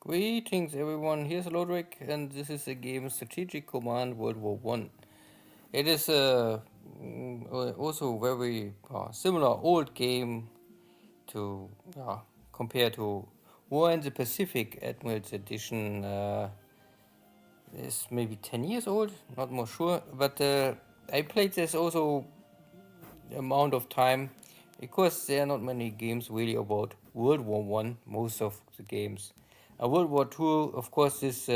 Greetings everyone, here's Lodric and this is the game Strategic Command World War One. It is also very similar old game to compared to War in the Pacific Admirals Edition. Is maybe 10 years old, not more sure, but I played this also amount of time because there are not many games really about World War One. Most of the games, World War Two, of course, this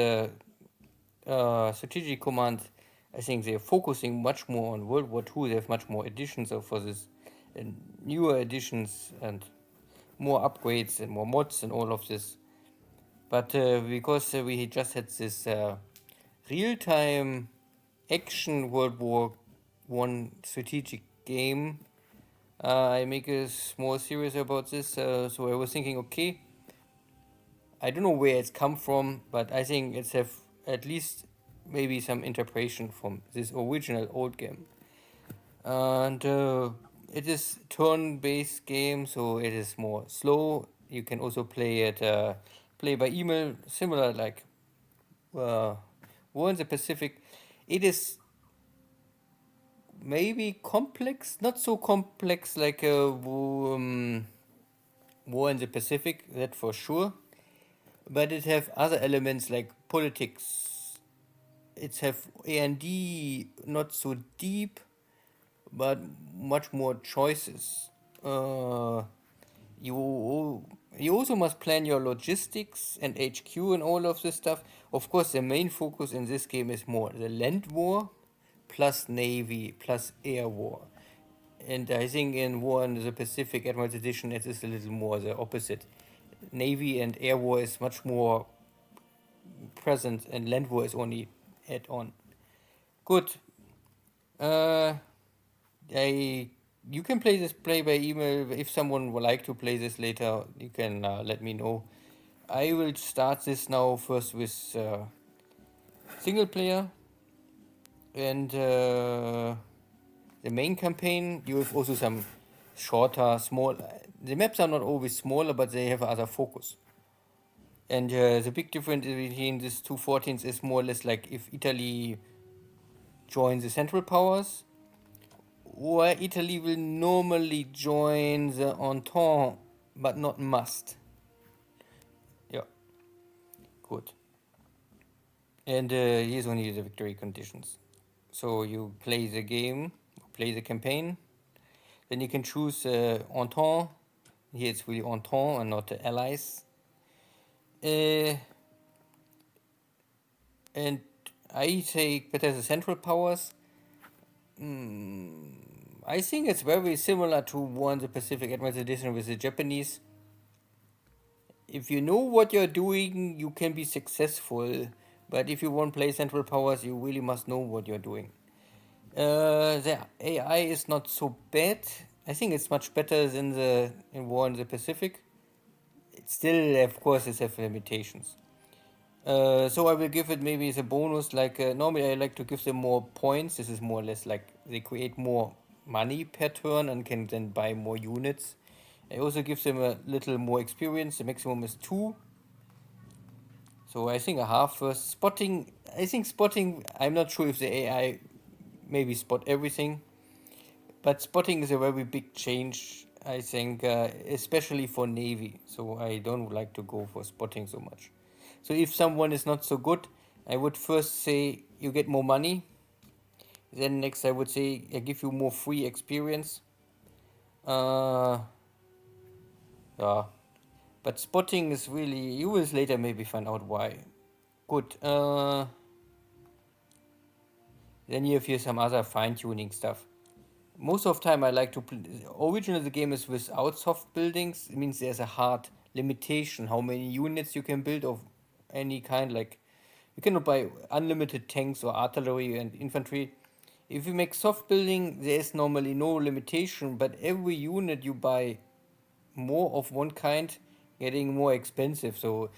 strategic command. I think they're focusing much more on World War Two. They have much more editions for this, and newer editions and more upgrades and more mods and all of this. But because we just had this real-time action World War One strategic game, I make a small series about this. So I was thinking, okay, I don't know where it's come from, but I think it's have at least maybe some interpretation from this original old game. And it is turn-based game, so it is more slow. You can also play it play by email, similar like uh, War in the Pacific. It is maybe complex, not so complex like War in the Pacific, that for sure. But it have other elements like politics. It have A&D not so deep, but much more choices. You you also must plan your logistics and HQ and all of this stuff. Of course, the main focus in this game is more the land war, plus navy, plus air war. And I think in War in the Pacific Admirals Edition, it is a little more the opposite. Navy and air war is much more present, and land war is only add on. Good. Uh, I you can play by email. If someone would like to play this later, you can let me know. I will start this now first with single player and the main campaign. You have also some shorter, small. The maps are not always smaller, but they have other focus. And the big difference between these two 14s is more or less like if Italy joins the Central Powers, or Italy will normally join the Entente, but not must. Yeah, good. And here's only the victory conditions. So you play the game, play the campaign, then you can choose Entente. Here it's really Entente and not the Allies. Uh, and I say better the Central Powers. I think it's very similar to War in the Pacific Admirals Edition with the Japanese. If you know what you're doing, you can be successful. But if you want to play Central Powers, you really must know what you're doing. The AI is not so bad. I think it's much better than the in War in the Pacific. It still, of course, it has limitations. So I will give it maybe as a bonus. Like normally, I like to give them more points. This is more or less like they create more money per turn and can then buy more units. I also give them a little more experience. The maximum is 2. So I think a half first. Spotting, I think spotting, I'm not sure if the AI maybe spot everything, but spotting is a very big change, I think, especially for Navy. So I don't like to go for spotting so much. So if someone is not so good, I would first say you get more money. Then next I would say I give you more free experience. Uh, yeah. But spotting is really, you will later maybe find out why. Good. Then you have here some other fine-tuning stuff. Most of the time I like to originally the game is without soft buildings. It means there's a hard limitation how many units you can build of any kind. Like you cannot buy unlimited tanks or artillery and infantry. If you make soft building, there is normally no limitation, but every unit you buy more of one kind getting more expensive. So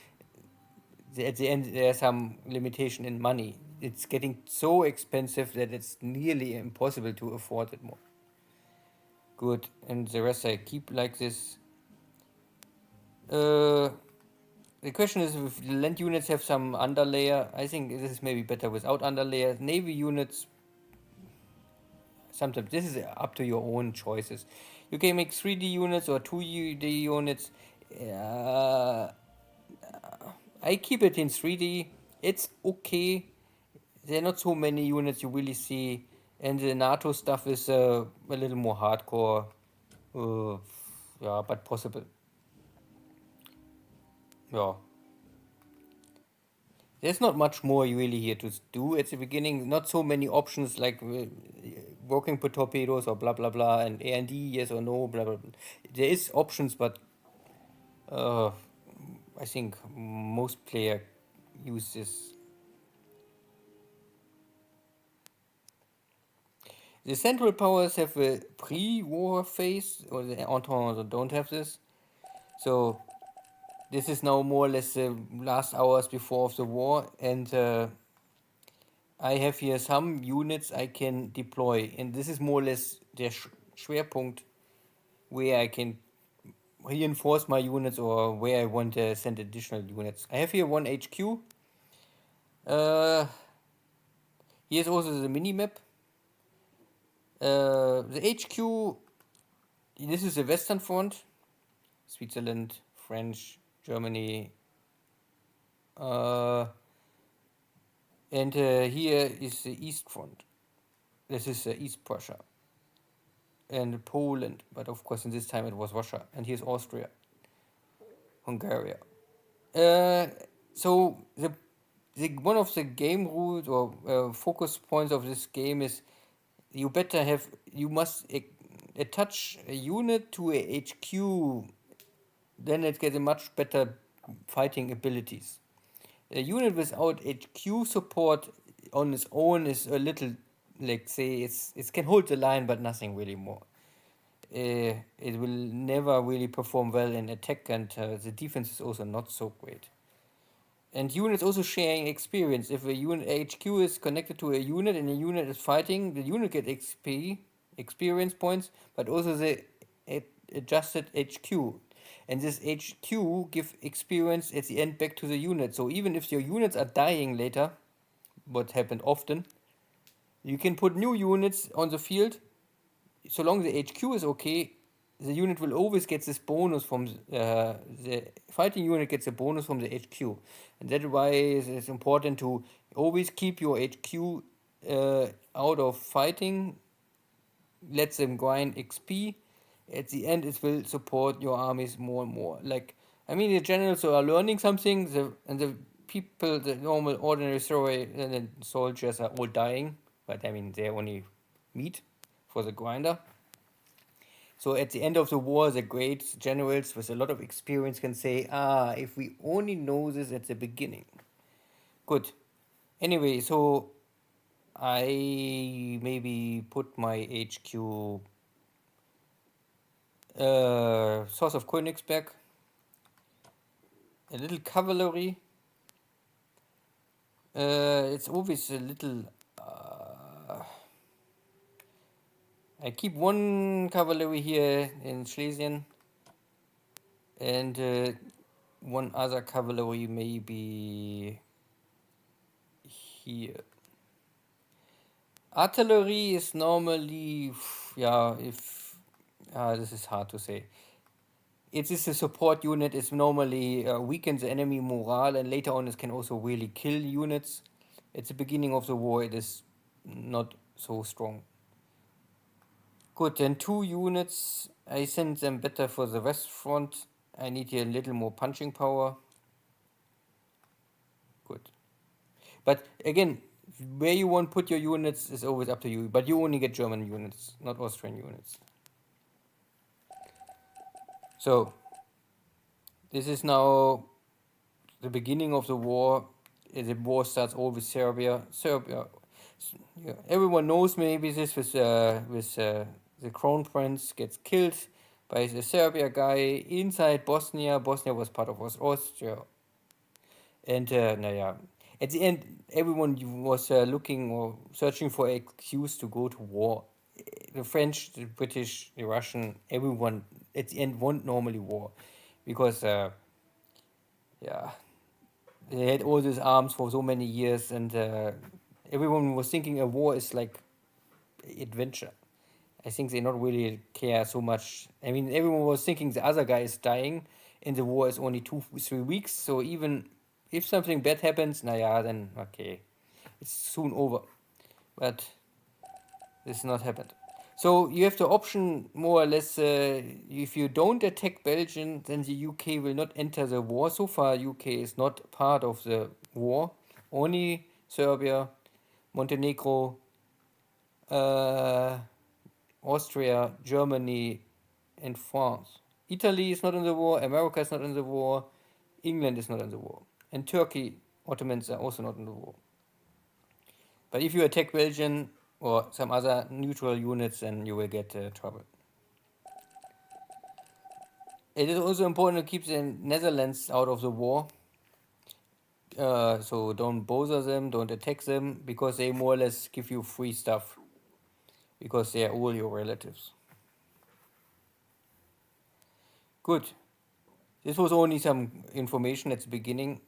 at the end there's some limitation in money. It's getting so expensive that it's nearly impossible to afford it more. Good, and the rest I keep like this. Uh, The question is if the land units have some underlayer. I think this is maybe better without underlayer. Navy units, sometimes this is up to your own choices. You can make 3D units or 2D units. Uh, I keep it in 3D. It's okay. There are not so many units you really see, and the NATO stuff is a little more hardcore. Uh, yeah, but possible. Yeah. There's not much more really here to do at the beginning. Not so many options like working per torpedoes or blah blah blah and A&D yes or no blah blah. Blah. There is options, but uh, I think most player use this. The Central Powers have a pre-war phase, or the Entente don't have this. So this is now more or less the last hours before of the war, and I have here some units I can deploy, and this is more or less the Schwerpunkt where I can reinforce my units or where I want to send additional units. I have here one HQ. Uh, Here's also the mini map. The HQ, this is the Western Front, Switzerland, French, Germany, and here is the East Front. This is East Prussia and Poland, but of course in this time it was Russia. And here's Austria, Hungary. Uh, so the one of the game rules or focus points of this game is you must attach a unit to a HQ, then it gets a much better fighting abilities. A unit without HQ support on its own is a little, like say it can hold the line but nothing really more. It will never really perform well in attack, and the defense is also not so great. And units also sharing experience. If a unit HQ is connected to a unit and a unit is fighting, the unit gets XP, experience points, but also the adjusted HQ. And this HQ give experience at the end back to the unit. So even if your units are dying later, what happened often, you can put new units on the field. So long the HQ is okay, the unit will always get this bonus from the fighting unit gets a bonus from the HQ, and that's why it's important to always keep your HQ out of fighting. Let them grind XP. At the end, it will support your armies more and more. Like I mean, the generals are learning something, and the people, the normal ordinary soldiers are all dying. But I mean, they're only meat for the grinder. So at the end of the war, the great generals with a lot of experience can say, ah, if we only know this at the beginning. Good. Anyway, so I maybe put my HQ source of Königsberg, a little cavalry. It's always a little. I keep one cavalry here in Schlesien, and one other cavalry maybe here. Artillery is normally, yeah, if this is hard to say. It is a support unit. It's normally weakens the enemy morale, and later on it can also really kill units. At the beginning of the war, it is not so strong. Good, then 2 units. I send them better for the west front. I need here a little more punching power. Good. But again, where you want to put your units is always up to you. But you only get German units, not Austrian units. So, this is now the beginning of the war. The war starts all with Serbia. Yeah, everyone knows maybe this with the crown prince gets killed by the Serbia guy inside Bosnia. Bosnia was part of Austria, and naja, at the end, everyone was looking or searching for an excuse to go to war. The French, the British, the Russian, everyone at the end want normally war, because yeah, they had all these arms for so many years, and everyone was thinking a war is like adventure. I think they not really care so much. I mean, everyone was thinking the other guy is dying, and the war is only 2 3 weeks. So even if something bad happens, nah, yeah, then okay, it's soon over. But this not happened. So you have the option more or less. If you don't attack Belgium, then the UK will not enter the war. So far, UK is not part of the war. Only Serbia, Montenegro, uh, Austria, Germany, and France. Italy is not in the war. America is not in the war. England is not in the war. And Turkey, Ottomans are also not in the war. But if you attack Belgium or some other neutral units, then you will get trouble. It is also important to keep the Netherlands out of the war. So don't bother them, don't attack them, because they more or less give you free stuff. Because they are all your relatives. Good. This was only some information at the beginning.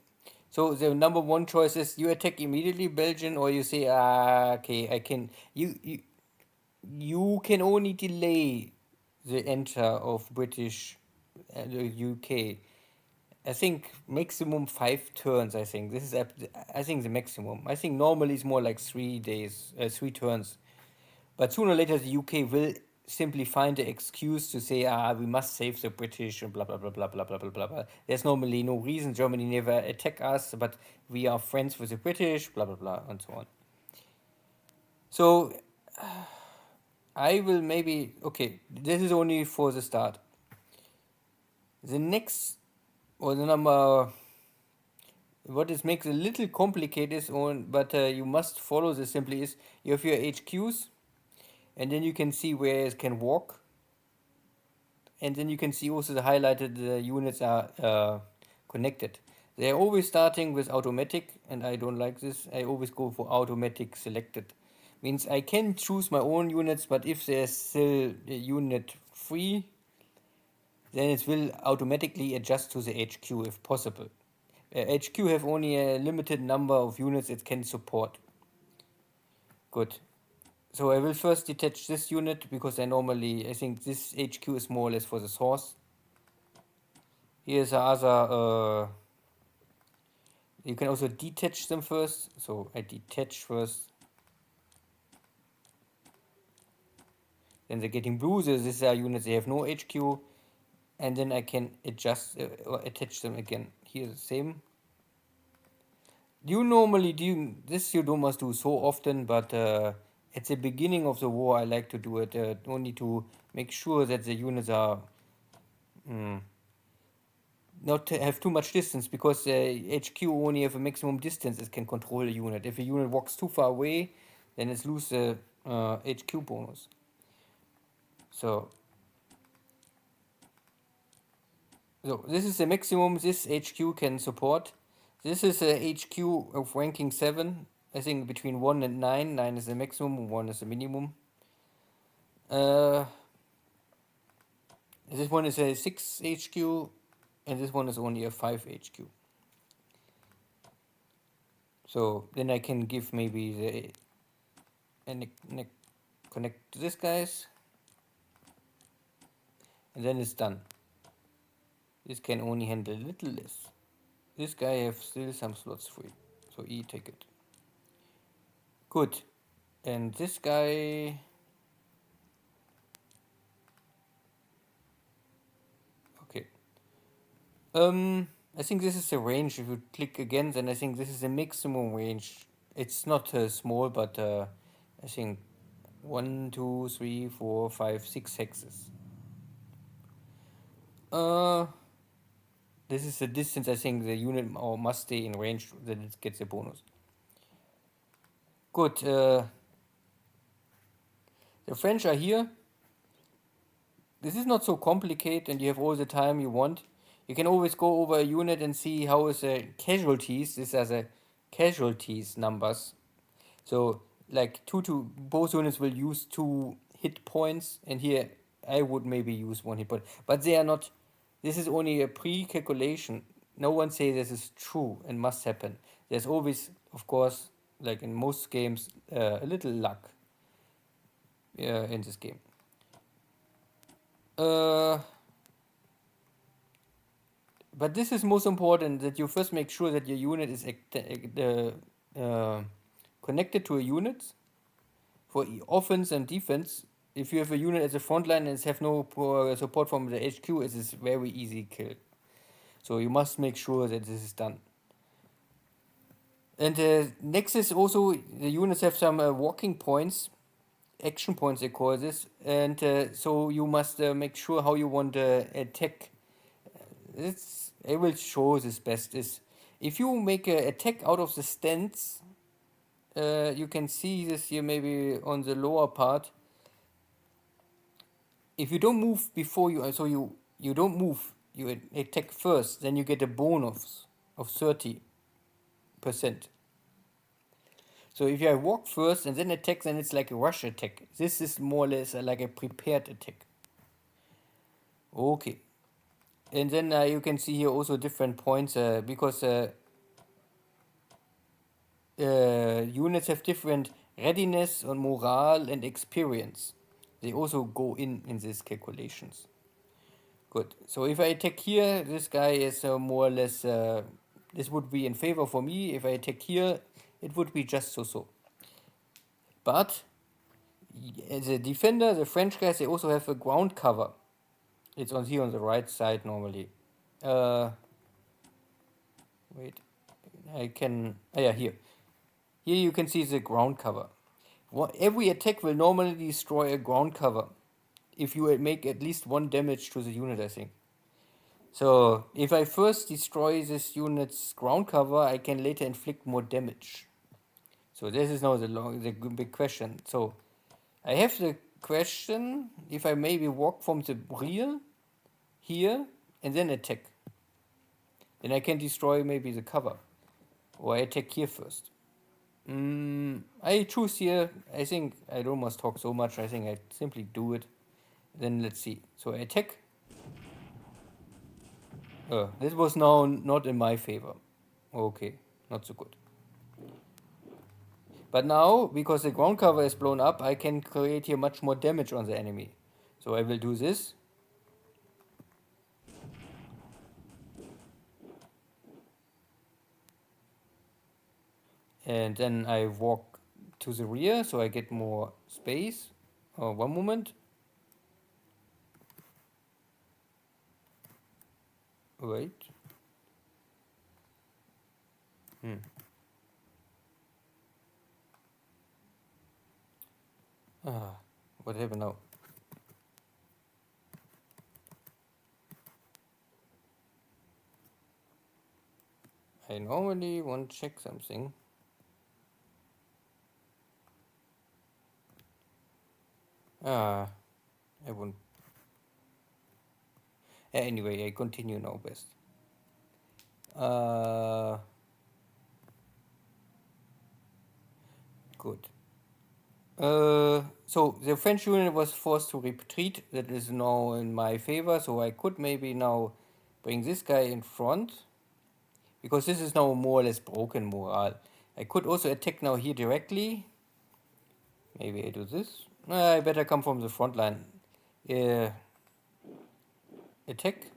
So the number one choice is you attack immediately Belgium, or you say, okay, I can. You can only delay the enter of British and the UK. I think maximum 5 turns. I think this is I think the maximum. I think normally it's more like 3 days, 3 turns. But sooner or later the UK will simply find an excuse to say, we must save the British and blah blah blah blah blah blah blah blah. Blah. There's normally no reason. Germany never attack us, but we are friends with the British, blah blah blah, and so on. So I will maybe okay. This is only for the start. The next or the number what is makes it a little complicated is on, but you must follow this simply is you have your HQs, and then you can see where it can walk, and then you can see also the highlighted units are connected. They are always starting with automatic, and I don't like this. I always go for automatic selected. Means I can choose my own units, but if there's still a unit free, then it will automatically adjust to the HQ if possible. HQ have only a limited number of units it can support. Good. So I will first detach this unit because I think this HQ is more or less for the source. Here's the other, you can also detach them first. So I detach first. Then they're getting blue, so these are units, they have no HQ. And then I can adjust or attach them again. Here the same. You normally do this. You don't must do so often, but at the beginning of the war, I like to do it only to make sure that the units are not to have too much distance, because HQ only have a maximum distance it can control a unit. If a unit walks too far away, then it loses the HQ bonus. So this is the maximum this HQ can support. This is a HQ of ranking 7. I think between 1 and 9. 9 is the maximum, 1 is the minimum. This one is a 6 HQ, and this one is only a 5 HQ. So then I can give maybe the and connect to this guys, and then it's done. This can only handle a little less. This guy have still some slots free, so take it. Good. And this guy, okay. I think this is the range. If you click again, then I think this is the maximum range. It's not small, but I think 1, 2, 3, 4, 5, 6 hexes. This is the distance I think the unit or must stay in range that it gets a bonus. Good. The French are here. This is not so complicated, and you have all the time you want. You can always go over a unit and see how is the casualties. These are the casualties numbers. So like both units will use 2 hit points, and here I would maybe use 1 hit point, but they are not. This is only a pre-calculation. no one say this is true and must happen. There's always, of course, like in most games, a little luck in this game. Uh, but this is most important, that you first make sure that your unit is connected to a unit for offense and defense. If you have a unit as a front line and have no support from the HQ, it is very easy kill. So you must make sure that this is done. And next is also the units have some walking points, action points they call this, and so you must make sure how you want to attack. I will show this best is if you make an attack out of the stance. You can see this here maybe on the lower part. If you don't move before you, so you don't move, you attack first, then you get a bonus of 30%. So if I walk first and then attack, then it's like a rush attack. This is more or less like a prepared attack. Okay. And then you can see here also different points because units have different readiness and morale and experience. They also go in these calculations. Good. So if I attack here, this guy is more or less, this would be in favor for me. If I attack here, it would be just so-so. But as a defender, the French guys, they also have a ground cover. It's on here on the right side normally. Wait, I can, yeah, here. Here you can see the ground cover. Every attack will normally destroy a ground cover if you make at least 1 damage to the unit, I think. So if I first destroy this unit's ground cover, I can later inflict more damage. So this is now the big question. So I have the question if I maybe walk from the rear here and then attack. Then I can destroy maybe the cover. Or I attack here first. I choose here. I think I don't must talk so much. I think I simply do it. Then let's see. So I attack. This was now not in my favor. Okay, not so good. But now, because the ground cover is blown up, I can create here much more damage on the enemy. So I will do this. And then I walk to the rear, so I get more space. Oh, one moment. Wait. What happened now? I normally want to check something. I won't. Anyway, I continue now best. Good. So the French unit was forced to retreat. That is now in my favor. So I could maybe now bring this guy in front. Because this is now more or less broken morale. I could also attack now here directly. Maybe I do this. I better come from the front line. Attack.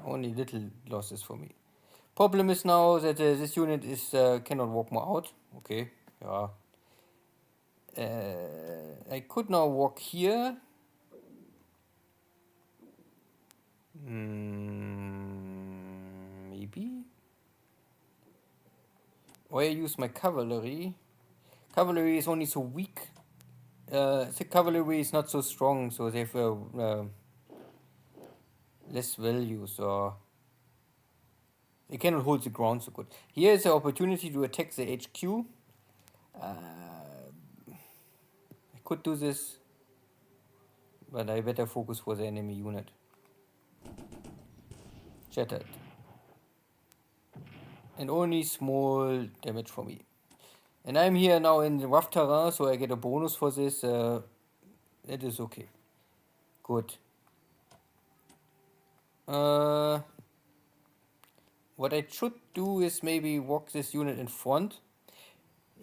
Only little losses for me. Problem is now that this unit is cannot walk more out. Okay, yeah. I could now walk here. Maybe. Or I use my cavalry. Cavalry is only so weak. The cavalry is not so strong, so they have less value, so they cannot hold the ground so good. Here is the opportunity to attack the HQ. I could do this, but I better focus for the enemy unit. Shattered. And only small damage for me. And I'm here now in the rough terrain, so I get a bonus for this. It is okay. Good. Uh, what I should do is maybe walk this unit in front.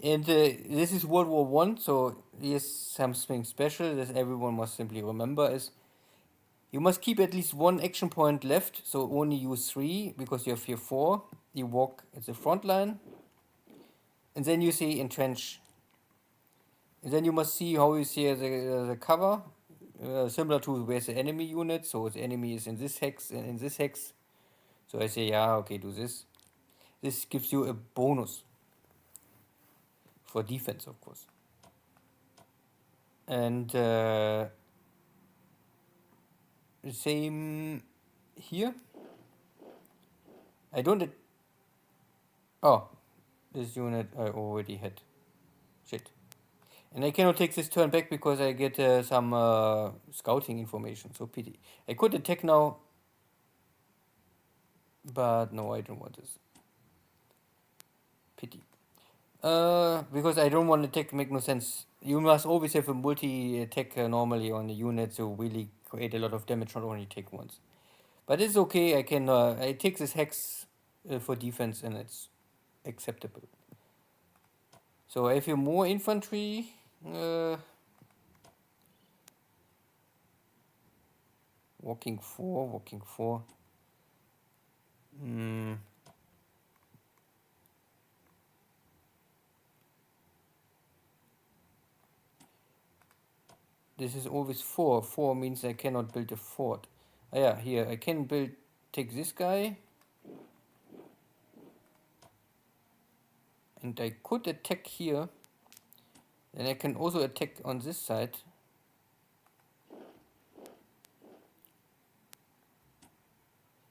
And this is World War One, so here's something special that everyone must simply remember is you must keep at least one action point left, so only use 3 because you have here 4. You walk at the front line, and then you see entrench. And then you must see how you see the cover, similar to where's the enemy unit. So the enemy is in this hex and in this hex. So I say, yeah, okay, do this. This gives you a bonus for defense, of course. And same here. I don't. Oh, this unit I already had. Shit. And I cannot take this turn back because I get some scouting information. So pity. I could attack now, but no, I don't want this. Pity. Because I don't want to attack. Make no sense. You must always have a multi attack normally on the unit to really create a lot of damage, not only take once. But it's okay. I can. I take this hex for defense, and it's acceptable. So I have more infantry. Walking 4, walking 4. This is always 4. 4 means I cannot build a fort. Ah, yeah, here I can build. Take this guy. And I could attack here. And I can also attack on this side.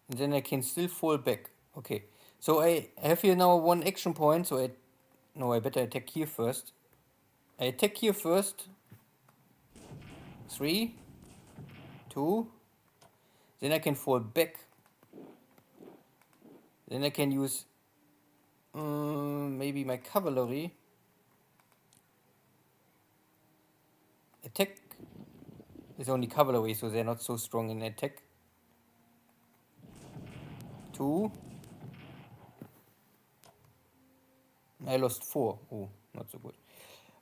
And then I can still fall back. Okay. So I have here now one action point. So I better attack here first. I attack here first. 3, 2. Then I can fall back. Then I can use maybe my cavalry. Attack. It's only cavalry, so they're not so strong in attack. 2. I lost 4. Oh, not so good.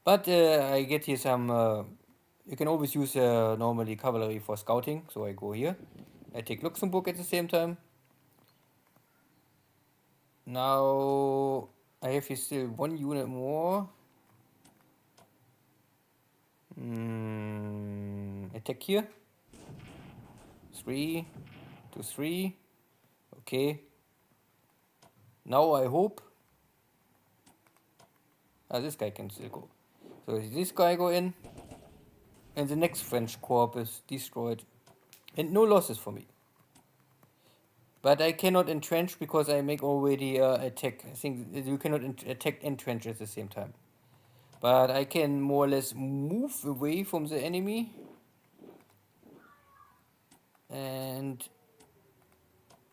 But I get here some. You can always use normally cavalry for scouting, so I go here. I take Luxembourg at the same time. Now I have here still one unit more. Attack here. 3 to 3. Okay. Now I hope. This guy can still go. So this guy go in. And the next French corps is destroyed. And no losses for me. But I cannot entrench because I make already attack. I think you cannot attack and entrench at the same time. But I can more or less move away from the enemy. And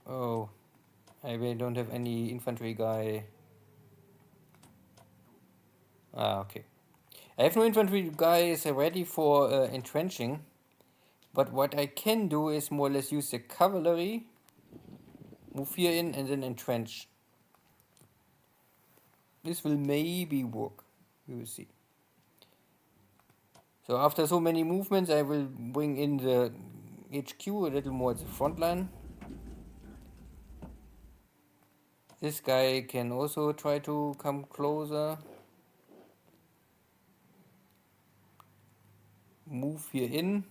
oh, I really don't have any infantry guy. Okay. I have no infantry guys ready for entrenching. But what I can do is more or less use the cavalry. Move here in and then entrench. This will maybe work. We will see. So after so many movements, I will bring in the HQ a little more at the front line. This guy can also try to come closer. Move here in.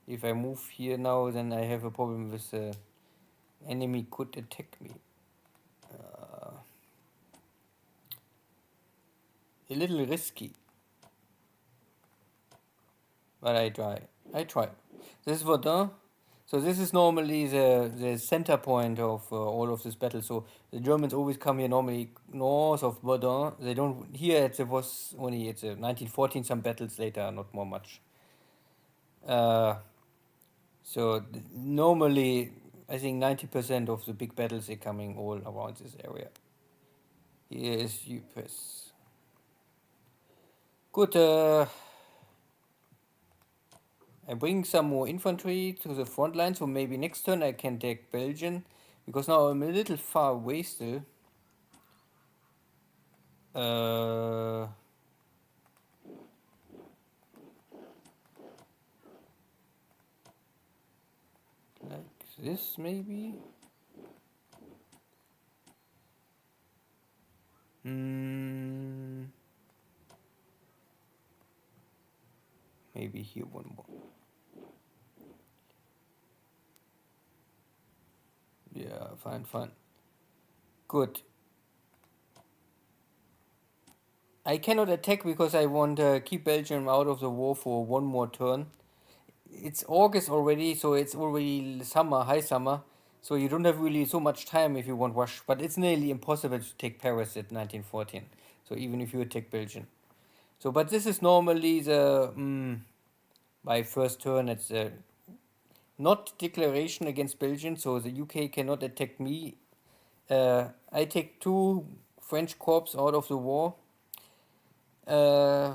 If I move here now, then I have a problem with the enemy could attack me. A little risky. But I try. This is Verdun. So this is normally the center point of all of this battle. So the Germans always come here normally north of Verdun. They don't here. It was only it's 1914. Some battles later, not more much. So normally, I think 90% of the big battles are coming all around this area. Here is Ypres. Good. I bring some more infantry to the front line, so maybe next turn I can take Belgium, because now I'm a little far away still. Uh, like this maybe. Maybe here one more. Yeah, fine, fine. Good. I cannot attack because I want to keep Belgium out of the war for one more turn. It's August already, so it's already summer, high summer. So you don't have really so much time if you want rush, but it's nearly impossible to take Paris at 1914. So even if you attack Belgium. So, but this is normally the my first turn. It's not declaration against Belgium, so the UK cannot attack me. I take 2 French corps out of the war. I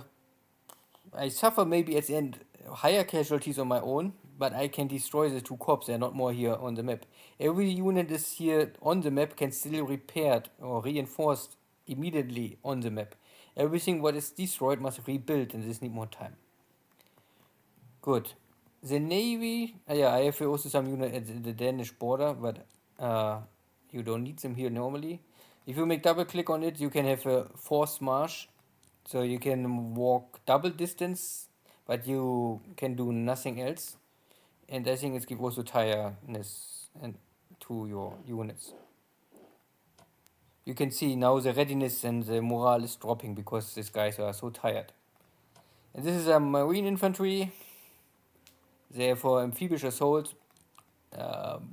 suffer maybe at the end higher casualties on my own, but I can destroy the 2 corps. They're not more here on the map. Every unit is here on the map can still repaired or reinforced immediately on the map. Everything what is destroyed must rebuild, and this need more time. Good. The navy, yeah, I have also some unit at the Danish border, but you don't need them here normally. If you make double click on it, you can have a forced march, so you can walk double distance, but you can do nothing else. And I think it gives also tiredness and to your units. You can see now the readiness and the morale is dropping because these guys are so tired. And this is a marine infantry. They're for amphibious assault,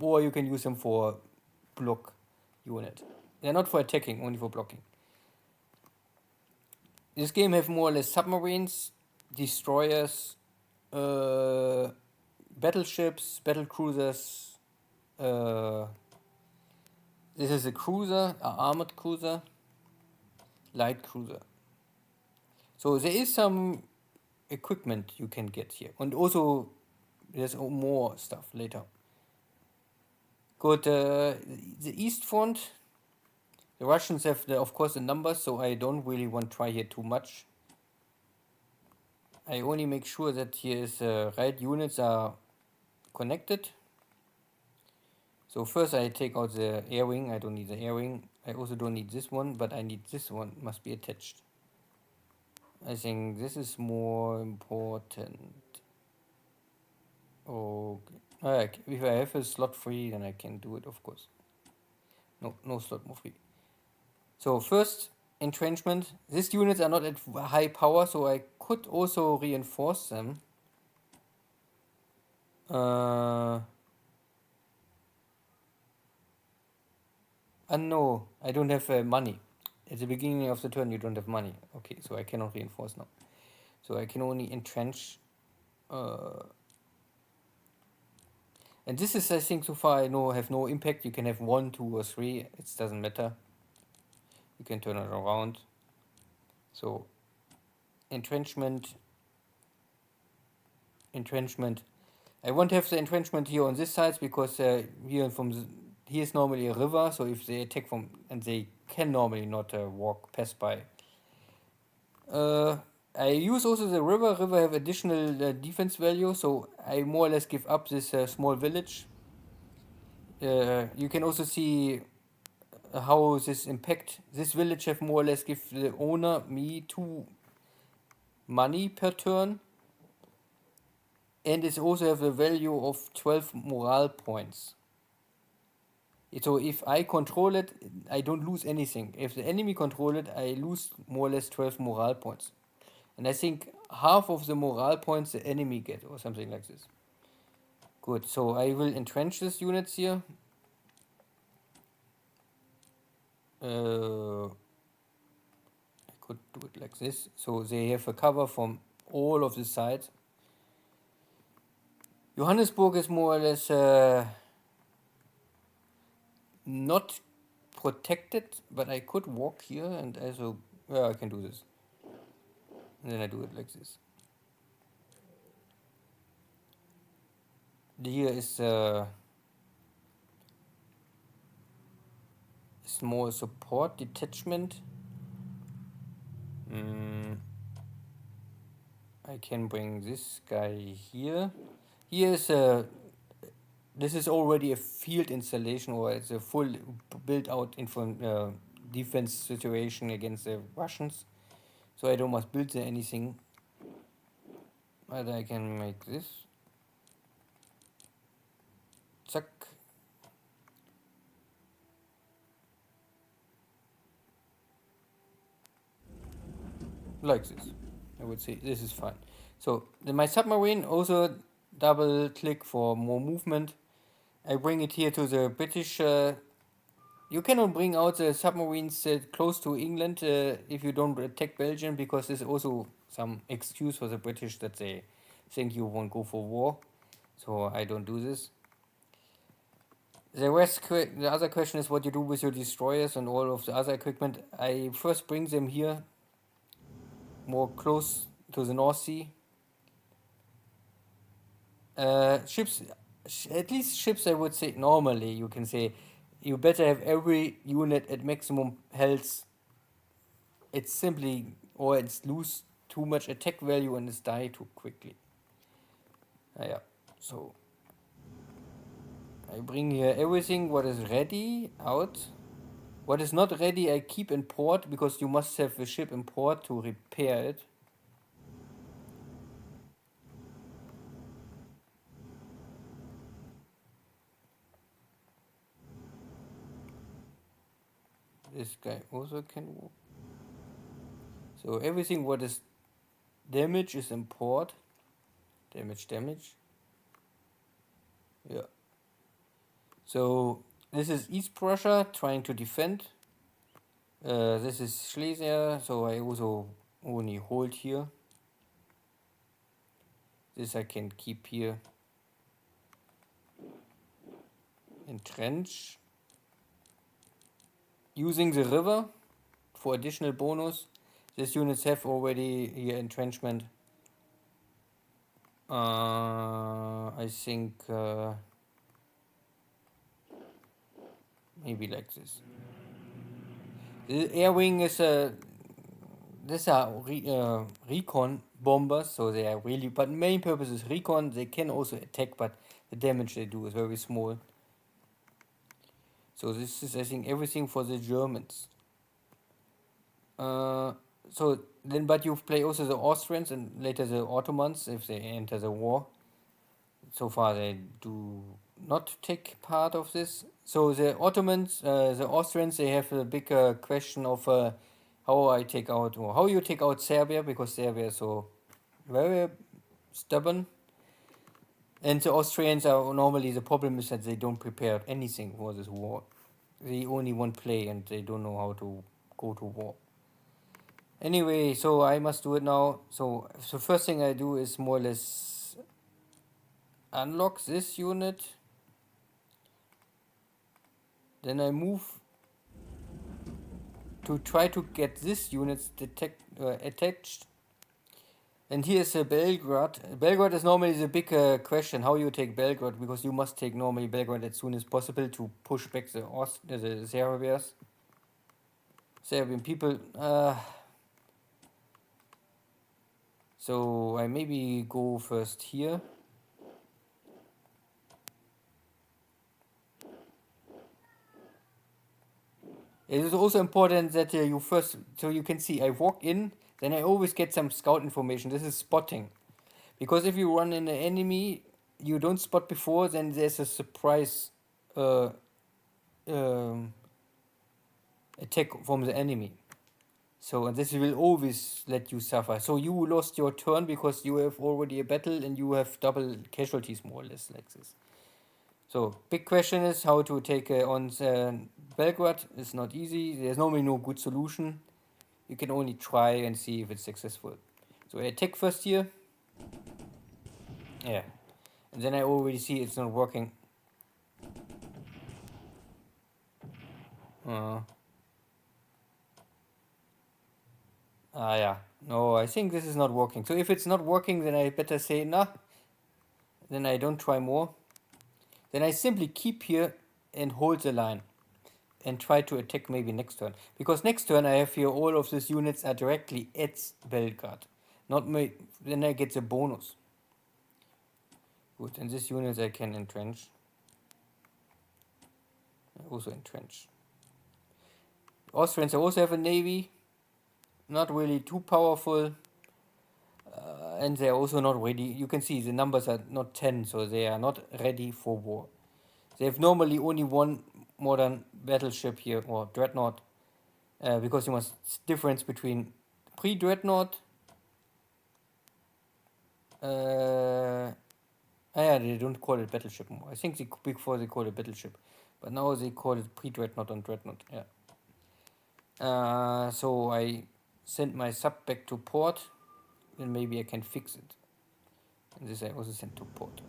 or you can use them for block unit. They're not for attacking, only for blocking. This game have more or less submarines, destroyers, battleships, battle cruisers. This is a cruiser, an armored cruiser, light cruiser. So there is some equipment you can get here, and also there's more stuff later. Good. The East Front. The Russians have, of course, the numbers, so I don't really want to try here too much. I only make sure that here's right units are connected. So first I take out the air wing. I don't need the air wing. I also don't need this one, but I need this one. Must be attached. I think this is more important. Okay. If I have a slot free, then I can do it, of course. No slot more free. So first, entrenchment. These units are not at high power, so I could also reinforce them. No, I don't have money. At the beginning of the turn, you don't have money. Okay, so I cannot reinforce now. So I can only entrench. And this is, I think, so far I know have no impact. You can have 1, 2, or 3. It doesn't matter. You can turn it around. So entrenchment. I won't have the entrenchment here on this side because here here's normally a river. So if they attack from, and they can normally not pass by. I use also the river. River have additional defense value, so I more or less give up this small village. You can also see how this impact. This village have more or less give the owner, me, 2 money per turn. And it also have a value of 12 morale points. So if I control it, I don't lose anything. If the enemy control it, I lose more or less 12 morale points. And I think half of the morale points the enemy get, or something like this. Good, so I will entrench these units here. I could do it like this. So they have a cover from all of the sides. Johannesburg is more or less not protected, but I could walk here and also, I can do this. And then I do it like this. Here is small support detachment. I can bring this guy here. Here is a. This is already a field installation, or it's a full built-out defense situation against the Russians. So I don't must build anything. But I can make this. Zack. Like this. I would say this is fine. So my submarine, also double click for more movement. I bring it here to the British. You cannot bring out the submarines close to England if you don't attack Belgium, because there's also some excuse for the British that they think you won't go for war. So I don't do this. The other question is what you do with your destroyers and all of the other equipment. I first bring them here, more close to the North Sea. Ships, at least ships, I would say, normally you can say, you better have every unit at maximum health. It's simply, or it's lose too much attack value and it's die too quickly. Yeah, so I bring here everything what is ready out. What is not ready, I keep in port, because you must have the ship in port to repair it. This guy also can walk. So everything what is damage is in port. Damage. Yeah. So this is East Prussia trying to defend. This is Schlesien, so I also only hold here. This I can keep here. Entrench. Using the river for additional bonus. These units have already here entrenchment. I think maybe like this. The air wing is a. These are recon bombers, so they are really. But main purpose is recon. They can also attack, but the damage they do is very small. So this is, I think, everything for the Germans. So then, but you play also the Austrians and later the Ottomans if they enter the war. So far, they do not take part of this. So the Ottomans, the Austrians, they have a big question of how I take out, or how you take out Serbia, because Serbia is so very stubborn. And the Austrians are normally, the problem is that they don't prepare anything for this war. They only want play and they don't know how to go to war. Anyway, so I must do it now. So the first thing I do is more or less unlock this unit. Then I move to try to get this units attached. And here's Belgrade. Belgrade is normally the big question, how you take Belgrade, because you must take normally Belgrade as soon as possible to push back the Serbian people. So I maybe go first here. It is also important that you first, so you can see I walk in, then I always get some scout information. This is spotting. Because if you run in an enemy you don't spot before, then there's a surprise attack from the enemy. So this will always let you suffer. So you lost your turn because you have already a battle and you have double casualties more or less like this. So big question is how to take on Belgrade. It's not easy. There's normally no good solution. You can only try and see if it's successful. So I attack first here. Yeah. And then I already see it's not working. Yeah. No, I think this is not working. So if it's not working, then I better say, nah. Then I don't try more. then I simply keep here and hold the line and try to attack maybe next turn. Because next turn I have here all of these units are directly at Belgrade. Not me, then I get the bonus. Good, and this unit I can entrench. Also entrench. Austrians also have a navy. Not really too powerful. And they're also not ready. You can see the numbers are not 10, so they are not ready for war. They have normally only one modern battleship here, or dreadnought, because you must difference between pre-dreadnought. Yeah, they don't call it battleship more. I think before they called it battleship, but now they call it pre-dreadnought and dreadnought. Yeah. So I send my sub back to port, and maybe I can fix it. And this I also send to port.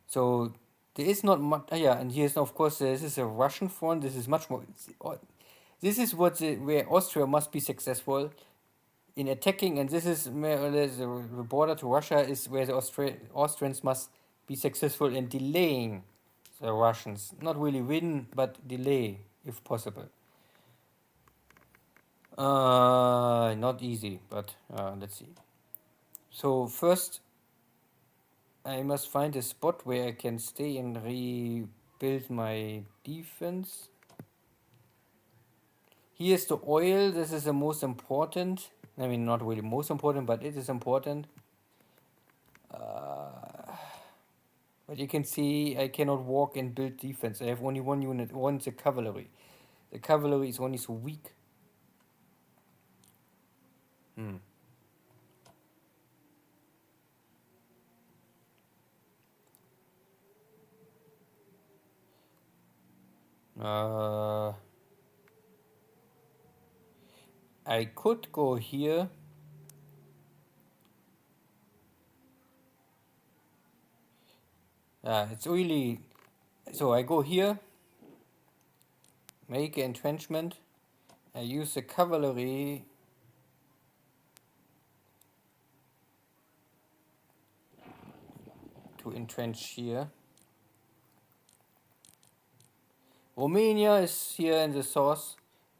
So there is not much. Yeah, and here's of course this is a Russian front. This is much more. This is where Austria must be successful in attacking, and this is more or less the border to Russia is where the Austrians must be successful in delaying the Russians. Not really win, but delay if possible. Not easy, but let's see. So first, I must find a spot where I can stay and rebuild my defense. Here's the oil. This is the most important. I mean, not really most important, but it is important. But you can see I cannot walk and build defense. I have only one unit, one's the cavalry. The cavalry is only so weak. Hmm. I could go here. It's really... So I go here, make an entrenchment. I use the cavalry to entrench here. Romania is here in the source.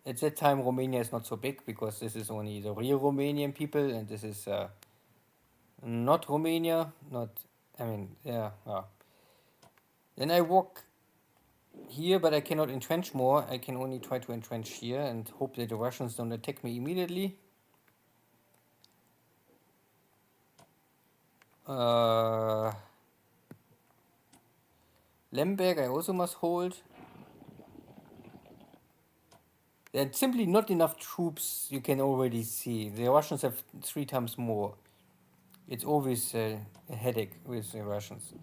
At that time, Romania is not so big because this is only the real Romanian people, and this is not Romania. Not, I mean, yeah. Then I walk here, but I cannot entrench more. I can only try to entrench here and hope that the Russians don't attack me immediately. Lemberg I also must hold. There are simply not enough troops, you can already see. The Russians have 3 times more. It's always a headache with the Russians.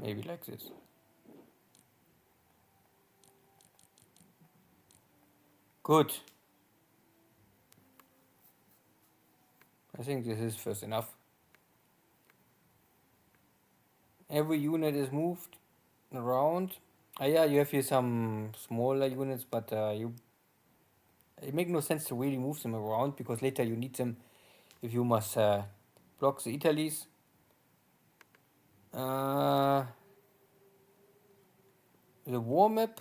Maybe like this. Good. I think this is first enough. Every unit is moved around. Yeah, you have here some smaller units, but it makes no sense to really move them around because later you need them if you must block the Italies. The war map.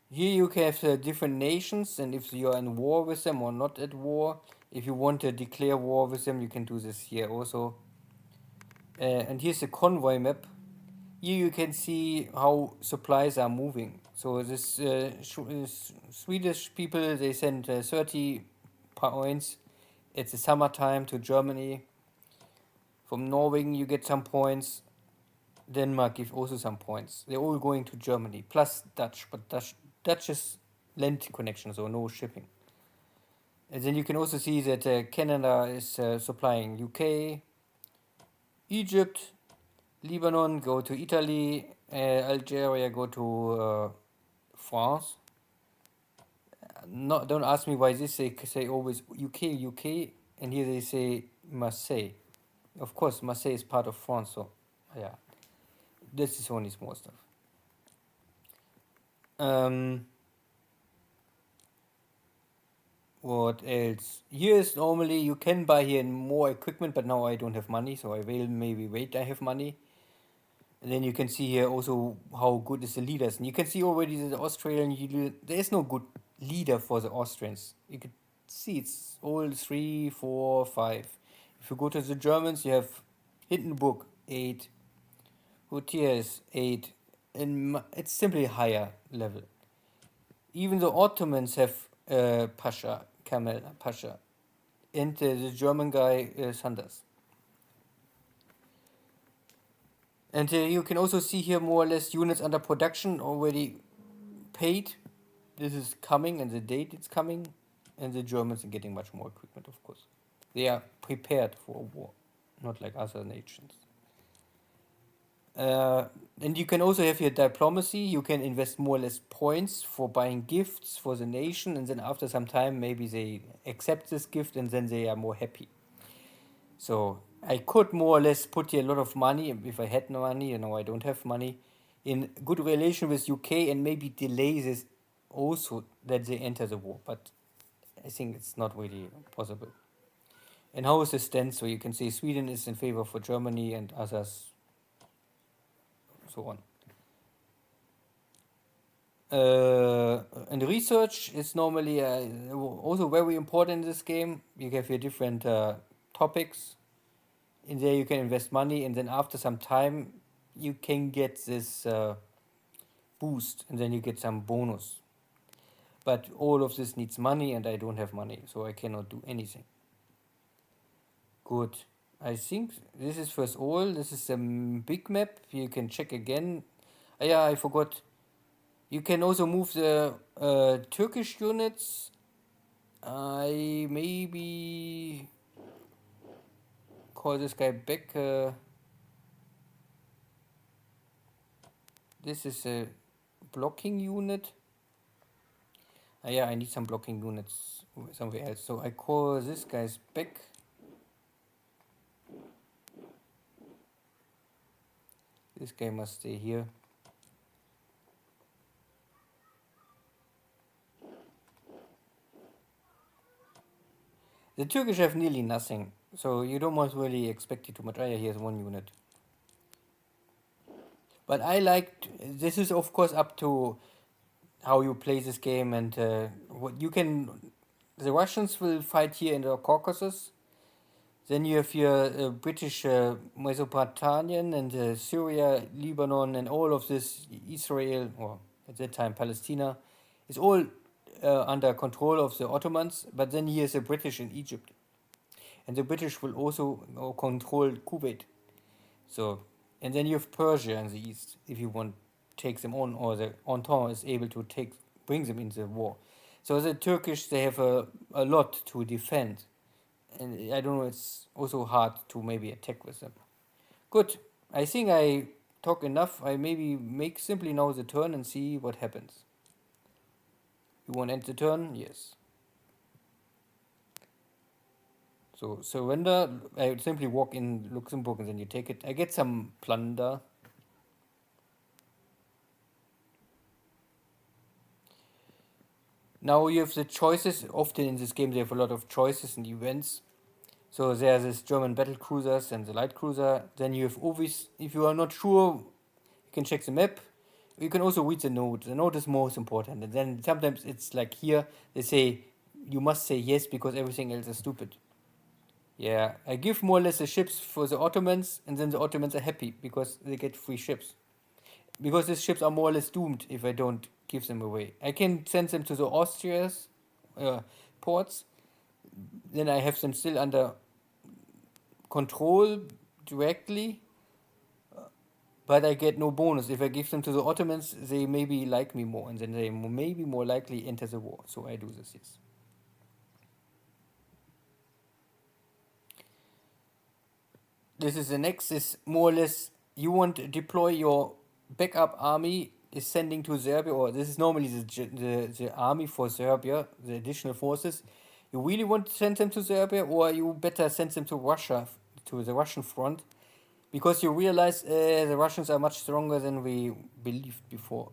Here you can have different nations, and if you are in war with them or not at war. If you want to declare war with them, you can do this here also. And here's the convoy map. Here you can see how supplies are moving. So this Swedish people, they send 30 points at the summertime to Germany. From Norway you get some points. Denmark gives also some points. They're all going to Germany, plus Dutch, but Dutch is land connection, so no shipping. And then you can also see that Canada is supplying UK, Egypt, Lebanon go to Italy, Algeria go to France. No, don't ask me why this they say always UK, UK, and here they say Marseille. Of course, Marseille is part of France, so yeah, this is only small stuff. Um, what else? Here is normally you can buy here more equipment, but now I don't have money, so I will maybe wait. I have money, and then you can see here also how good is the leaders, and you can see already the Australian. There is no good leader for the Austrians. You can see it's all 3, 4, 5. If you go to the Germans, you have Hindenburg 8, Gutierrez 8, and it's simply higher level. Even the Ottomans have Pasha, Kamel Pasha, and the German guy Sanders. And you can also see here more or less units under production already paid. This is coming and the date it's coming, and the Germans are getting much more equipment, of course. They are prepared for a war, not like other nations. And you can also have your diplomacy. You can invest more or less points for buying gifts for the nation, and then after some time, maybe they accept this gift, and then they are more happy. So I could more or less put here a lot of money if I had no money. I don't have money, in good relation with UK, and maybe delay this also that they enter the war. But I think it's not really possible. And how is the stance? So you can say Sweden is in favor for Germany and others, so on. And research is normally also very important in this game. You have your different topics. In there you can invest money, and then after some time you can get this boost, and then you get some bonus. But all of this needs money, and I don't have money, so I cannot do anything. Good. I think this is first all. This is a big map. You can check again. Yeah, I forgot. You can also move the Turkish units. I maybe call this guy back. This is a blocking unit. Yeah, I need some blocking units somewhere else. So I call this guy's back. This guy must stay here. The Turkish have nearly nothing, so you don't want to really expect it too much. Yeah, here's one unit. But I like, this is of course up to how you play this game, and what you can, the Russians will fight here in the Caucasus. Then you have your British Mesopotamian and Syria, Lebanon, and all of this, Israel, or at that time Palestina, is all under control of the Ottomans. But then here's the British in Egypt, and the British will also control Kuwait. So, and then you have Persia in the east, if you want take them on, or the Entente is able to bring them into the war. So the Turkish, they have a lot to defend, and I don't know, it's also hard to maybe attack with them. Good. I think I talk enough. I maybe make simply now the turn and see what happens. You want to end the turn? Yes. So surrender. I simply walk in Luxembourg and then you take it. I get some plunder. Now you have the choices. Often in this game they have a lot of choices and events. So there's this German battle cruisers and the light cruiser. Then you have always, if you are not sure, you can check the map. You can also read the note. The note is most important. And then sometimes it's like here, they say, you must say yes because everything else is stupid. Yeah, I give more or less the ships for the Ottomans, and then the Ottomans are happy because they get free ships. Because these ships are more or less doomed if I don't give them away. I can send them to the Austria's ports, then I have them still under control directly, but I get no bonus. If I give them to the Ottomans, they maybe like me more, and then they maybe more likely enter the war. So I do this, yes. This is the next, is more or less, you want to deploy your backup army is sending to Serbia, or this is normally the army for Serbia, the additional forces. You really want to send them to Serbia, or you better send them to Russia, to the Russian front, because you realize the Russians are much stronger than we believed before.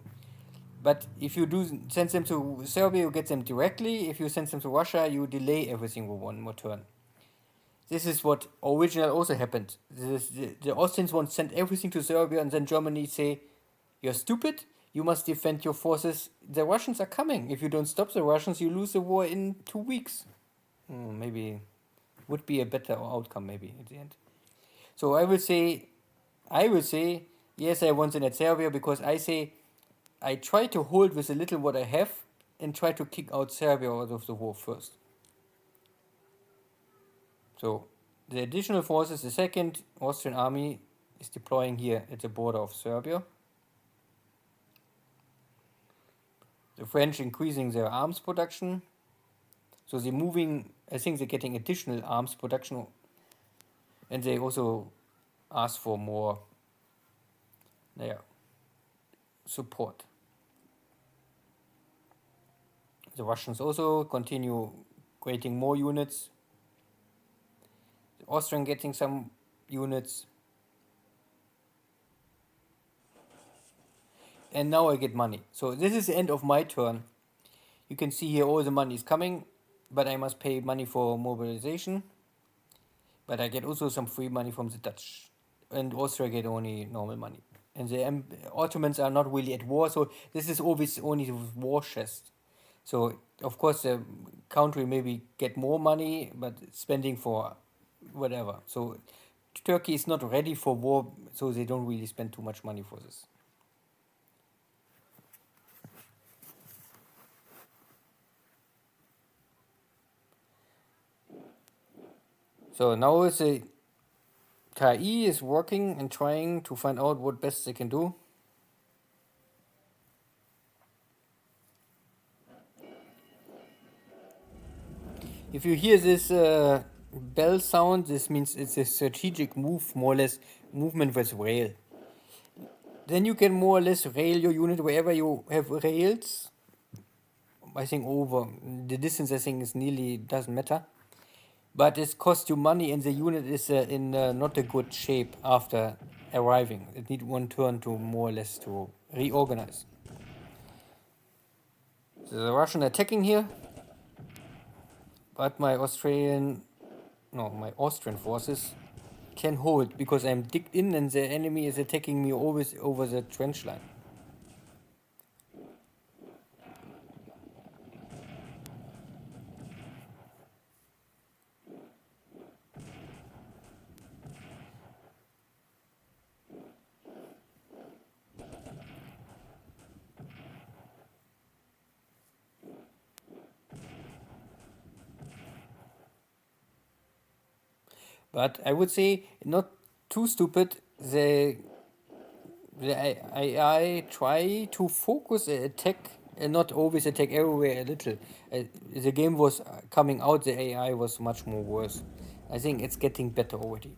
But if you do send them to Serbia, you get them directly. If you send them to Russia, you delay everything for one more turn. This is what originally also happened. The Austrians want to send everything to Serbia, and then Germany say, "You're stupid. You must defend your forces. The Russians are coming. If you don't stop the Russians, you lose the war in 2 weeks." Maybe would be a better outcome, maybe at the end. So I will say, yes, I want to net Serbia, because I say I try to hold with the little what I have and try to kick out Serbia out of the war first. So the additional forces, the second Austrian army is deploying here at the border of Serbia. The French increasing their arms production. So they're moving, I think they're getting additional arms production, and they also ask for more support. The Russians also continue creating more units. The Austrian getting some units. And now I get money. So this is the end of my turn. You can see here all the money is coming, but I must pay money for mobilization. But I get also some free money from the Dutch. And Austria get only normal money. And the Ottomans are not really at war, so this is always only the war chest. So of course the country maybe get more money, but spending for whatever. So Turkey is not ready for war, so they don't really spend too much money for this. So now the KI is working and trying to find out what best they can do. If you hear this bell sound, this means it's a strategic move, more or less movement with rail. Then you can more or less rail your unit wherever you have rails. I think over the distance, I think is nearly doesn't matter, but it costs you money, and the unit is in not a good shape after arriving. It needs one turn to more or less to reorganize. So the Russian attacking here, but my Austrian forces can hold, because I'm digged in and the enemy is attacking me always over the trench line. But I would say not too stupid. The AI try to focus the attack and not always attack everywhere a little. The game was coming out, the AI was much more worse. I think it's getting better already.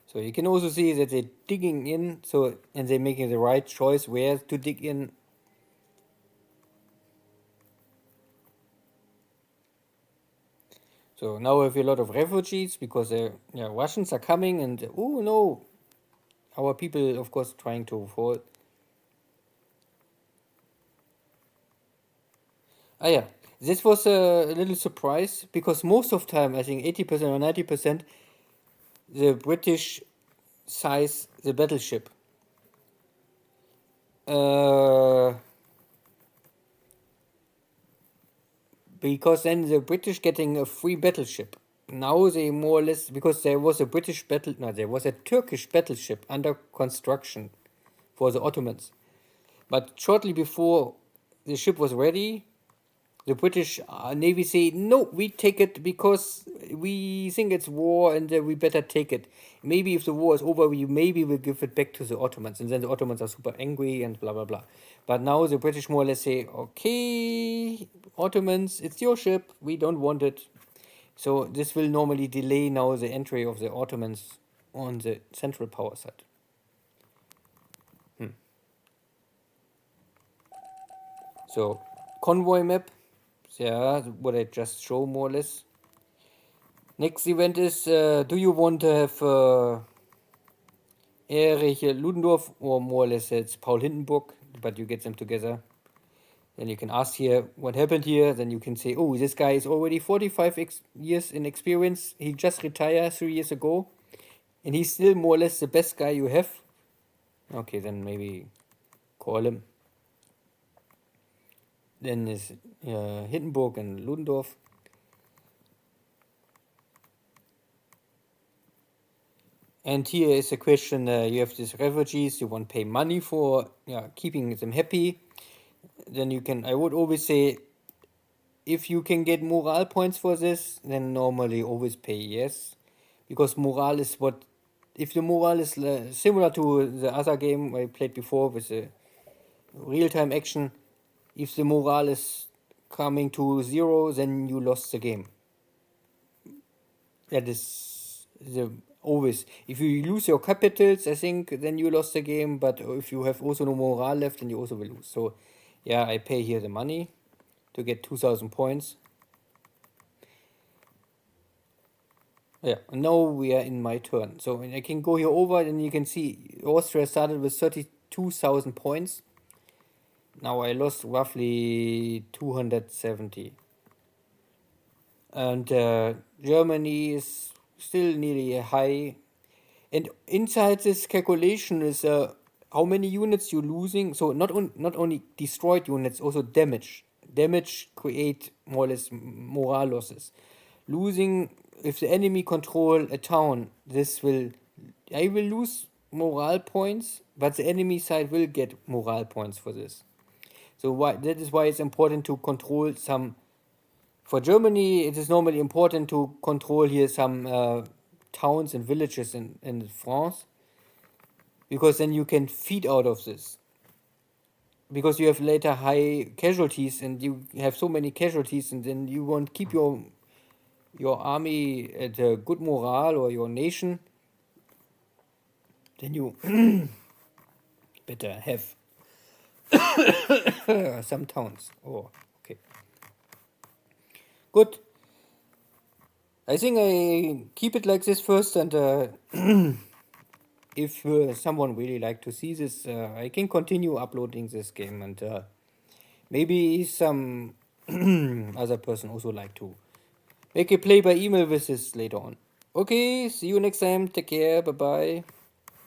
So you can also see that they're digging in, and they're making the right choice where to dig in. So now we have a lot of refugees, because the Russians are coming, and oh no, our people of course trying to fall. This was a little surprise, because most of the time, I think 80% or 90%, the British size the battleship. Because then the British getting a free battleship. Now they more or less, because there was a Turkish battleship under construction for the Ottomans. But shortly before the ship was ready, The British Navy say, no, we take it because we think it's war and we better take it. Maybe if the war is over, we maybe will give it back to the Ottomans. And then the Ottomans are super angry and blah, blah, blah. But now the British more or less say, okay, Ottomans, it's your ship. We don't want it. So this will normally delay now the entry of the Ottomans on the Central Power side. So convoy map, yeah, what I just show more or less. Next event is, do you want to have Erich Ludendorff, or more or less it's Paul Hindenburg, but you get them together. Then you can ask here what happened here. Then you can say, oh, this guy is already 45 years in experience. He just retired 3 years ago. And he's still more or less the best guy you have. Okay, then maybe call him. Then is Hindenburg and Ludendorff. And here is a question, you have these refugees, you want to pay money for keeping them happy. Then you can, I would always say, if you can get morale points for this, then normally always pay yes. Because morale is what, if the morale is similar to the other game I played before with the real-time action, if the morale is coming to 0, then you lost the game. That is the always. If you lose your capitals, I think then you lost the game. But if you have also no morale left, then you also will lose. So, yeah, I pay here the money to get 2,000 points. Yeah, now we are in my turn. So I can go here over, and you can see Austria started with 32,000 points. Now I lost roughly 270. And Germany is still nearly high. And inside this calculation is how many units you're losing. So not only destroyed units, also damage. Damage create more or less morale losses. Losing, if the enemy control a town, I will lose morale points, but the enemy side will get morale points for this. So that is why it's important to control some. For Germany, it is normally important to control here some towns and villages in France, because then you can feed out of this. Because you have later high casualties, and you have so many casualties, and then you won't keep your army at a good morale, or your nation. Then you better have some towns. Oh, okay. Good. I think I keep it like this first, and if someone really like to see this, I can continue uploading this game, and maybe some other person also like to make a play by email with this later on. Okay, see you next time. Take care. Bye bye.